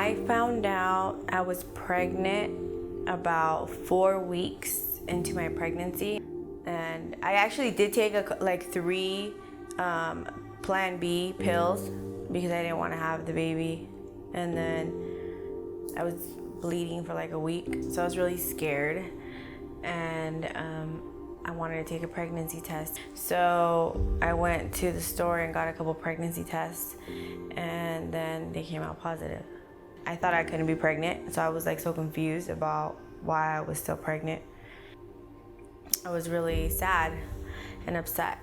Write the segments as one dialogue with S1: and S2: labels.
S1: I found out I was pregnant about 4 weeks into my pregnancy, and I actually did take like 3 Plan B pills because I didn't want to have the baby, and then I was bleeding for like a week, so I was really scared, and I wanted to take a pregnancy test. So I went to the store and got a couple pregnancy tests, and then they came out positive. I thought I couldn't be pregnant, so I was like so confused about why I was still pregnant. I was really sad and upset.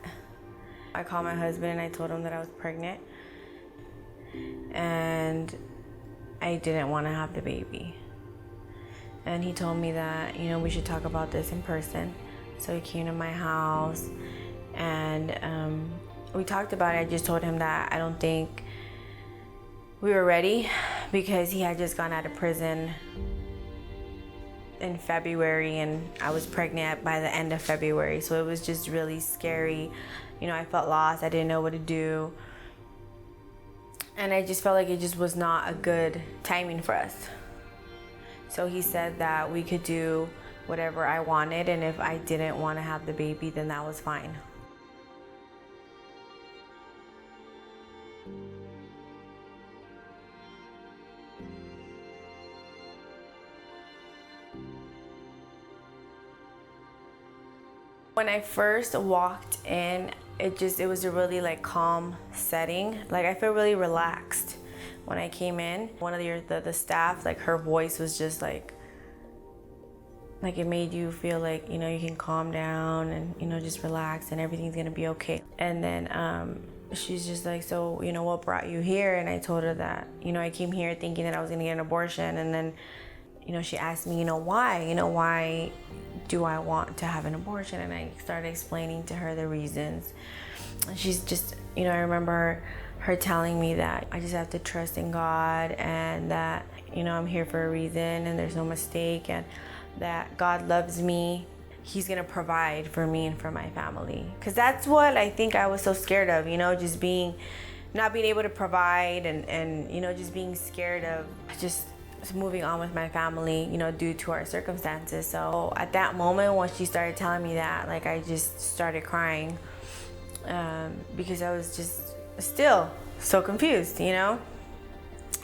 S1: I called my husband and I told him that I was pregnant, and I didn't want to have the baby. And he told me that, we should talk about this in person. So he came to my house and we talked about it. I just told him that I don't think we were ready because he had just gone out of prison in February and I was pregnant by the end of February. So it was just really scary. I felt lost. I didn't know what to do. And I just felt like it just was not a good timing for us. So he said that we could do whatever I wanted, and if I didn't want to have the baby, then that was fine. When I first walked in, it was a really like calm setting. Like I feel really relaxed when I came in. One of the staff, like her voice was just like it made you feel like, you can calm down and, just relax and everything's gonna be okay. And then she's just like, so, what brought you here? And I told her that, I came here thinking that I was gonna get an abortion. And then, she asked me, why? Why do I want to have an abortion? And I started explaining to her the reasons. And she's just, I remember her telling me that I just have to trust in God and that, I'm here for a reason and there's no mistake, and that God loves me. He's gonna provide for me and for my family. Because that's what I think I was so scared of, just not being able to provide and just being scared of just moving on with my family, due to our circumstances. So at that moment when she started telling me that, like I just started crying because I was just still so confused,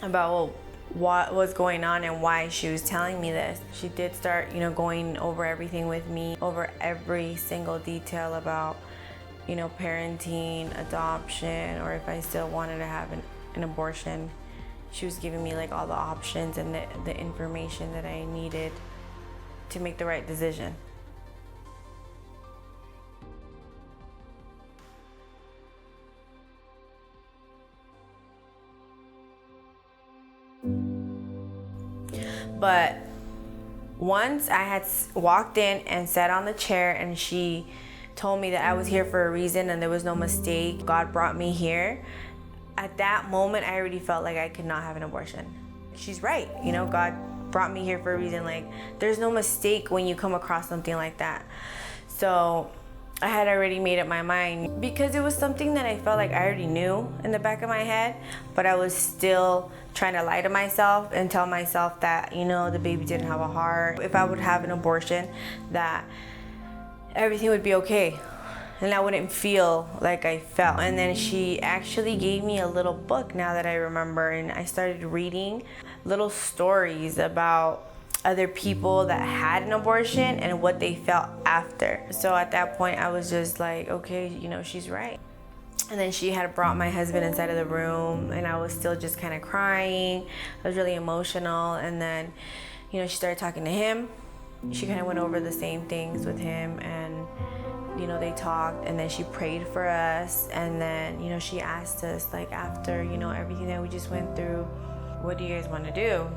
S1: about what was going on and why she was telling me this. She did start, going over everything with me, over every single detail about, parenting, adoption, or if I still wanted to have an abortion. She was giving me like all the options and the information that I needed to make the right decision. But once I had walked in and sat on the chair and she told me that I was here for a reason and there was no mistake, God brought me here, at that moment I already felt like I could not have an abortion. She's right, God brought me here for a reason. Like there's no mistake when you come across something like that. So I had already made up my mind because it was something that I felt like I already knew in the back of my head, but I was still trying to lie to myself and tell myself that, the baby didn't have a heart. If I would have an abortion, that everything would be okay and I wouldn't feel like I felt. And then she actually gave me a little book, now that I remember, and I started reading little stories about other people that had an abortion and what they felt after. So at that point I was just like, okay, she's right. And then she had brought my husband inside of the room and I was still just kind of crying. I was really emotional. And then, she started talking to him. She kind of went over the same things with him, and they talked, and then she prayed for us. And then, she asked us, like, after, everything that we just went through, what do you guys want to do?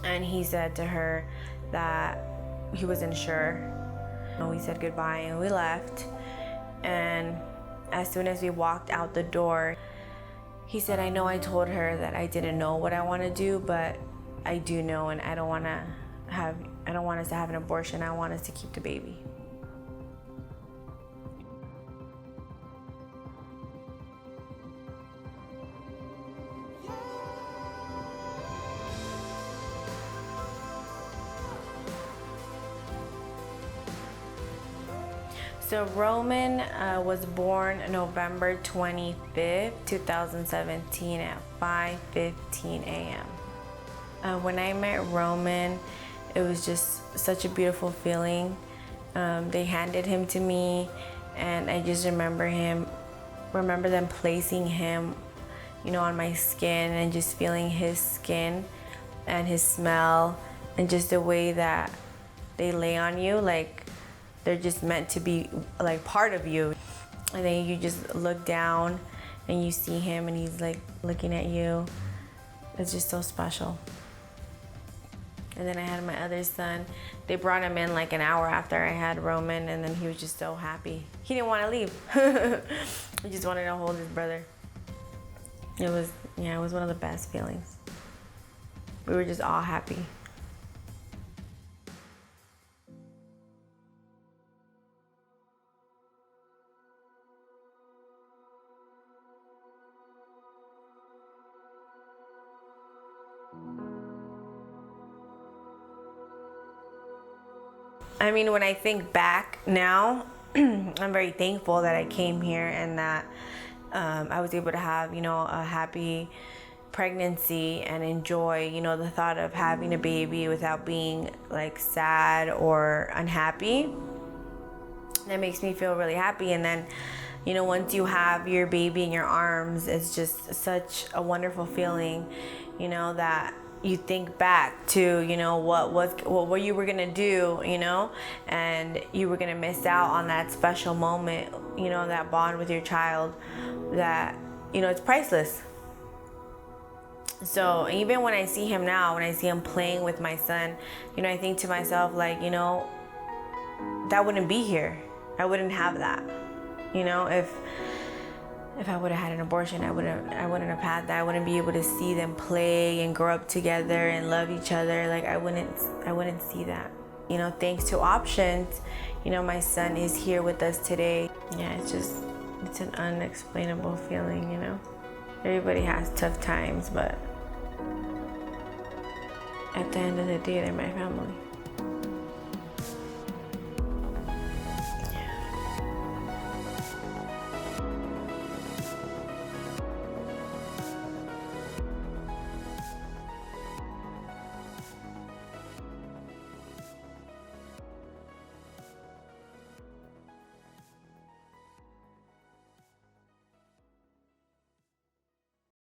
S1: And he said to her that he wasn't sure. And we said goodbye and we left. And as soon as we walked out the door, he said, I know I told her that I didn't know what I want to do, but I do know, and I don't want us to have an abortion. I want us to keep the baby. So Roman was born November 25th, 2017 at 5:15 a.m. When I met Roman, it was just such a beautiful feeling. They handed him to me, and I just remember them placing him, on my skin, and just feeling his skin and his smell, and just the way that they lay on you, like they're just meant to be like part of you. And then you just look down and you see him and he's like looking at you. It's just so special. And then I had my other son. They brought him in like an hour after I had Roman, and then he was just so happy. He didn't want to leave. He just wanted to hold his brother. It was one of the best feelings. We were just all happy. I mean, when I think back now, I'm very thankful that I came here and that I was able to have, a happy pregnancy and enjoy, the thought of having a baby without being like sad or unhappy. That makes me feel really happy. And then, once you have your baby in your arms, it's just such a wonderful feeling, that you think back to, what you were gonna do, and you were gonna miss out on that special moment, that bond with your child that, it's priceless. So even when I see him now, when I see him playing with my son, I think to myself, like, that wouldn't be here. I wouldn't have that. If I would have had an abortion, I wouldn't have had that. I wouldn't be able to see them play and grow up together and love each other. Like I wouldn't see that. Thanks to options, my son is here with us today. Yeah, it's an unexplainable feeling, Everybody has tough times, but at the end of the day, they're my family.